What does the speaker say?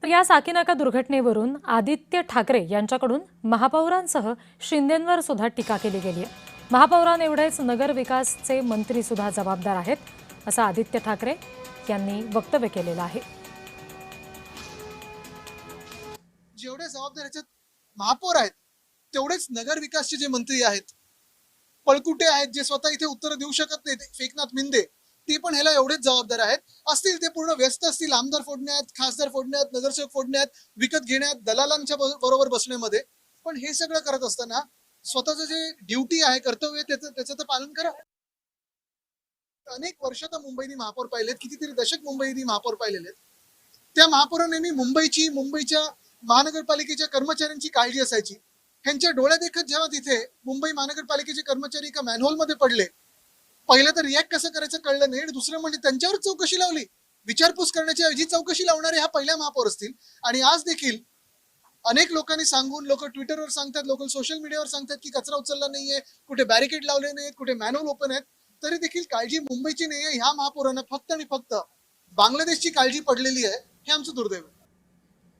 तर या साकीनाका दुर्घटनेवरून आदित्य ठाकरे यांच्याकडून महापौरांसह शिंदेंवर सुद्धा टीका केली गेली आहे। महापौरांएवढेच नगर विकासचे मंत्री सुद्धा जबाबदार आहेत असं आदित्य ठाकरे यांनी वक्तव्य केलेलं आहे। जेवढे जबाबदार याच्यात महापौर आहेत तेवढेच नगर विकासचे जे मंत्री आहेत, पळकुटे आहेत, जे स्वतः इथे उत्तर देऊ शकत नाहीत, फेकनाथ मिंदे, ते पण ह्याला एवढेच जबाबदार आहेत असतील। ते पूर्ण व्यस्त असतील आमदार फोडण्यात, खासदार फोडण्यात, नगरसेवक फोडण्यात, विकत घेण्यात, दलालांच्या बरोबर बसण्यामध्ये। पण हे सगळं करत असताना स्वतःचं जे ड्युटी आहे, कर्तव्य, त्याचं तर पालन करा। अनेक वर्ष तर मुंबईनी महापौर पाहिलेत, कितीतरी दशक मुंबईनी महापौर पाहिलेले आहेत। त्या महापौरांनी मुंबईच्या महानगरपालिकेच्या कर्मचाऱ्यांची काळजी असायची। ह्यांच्या डोळ्या देखत जेव्हा तिथे मुंबई महानगरपालिकेचे कर्मचारी एका मॅनहोल मध्ये पडले, पहिलं तर रिॲक्ट कसं करायचं कळलं नाही, आणि दुसरं म्हणजे त्यांच्यावर चौकशी लावली। विचारपूस करण्याच्या ऐवजी चौकशी लावणारे हा पहिला महापौर असतील। आणि आज देखील अनेक लोकांनी सांगून, लोक ट्विटरवर सांगतात, लोक सोशल मीडियावर सांगतात की कचरा उचलला नाहीये, कुठे बॅरिकेड लावले नाहीत, कुठे मॅनहोल ओपन आहेत, तरी देखील काळजी मुंबईची नाहीये। ह्या महापौरांना फक्त आणि फक्त बांगलादेशची काळजी पडलेली आहे, हे आमचं दुर्दैव आहे।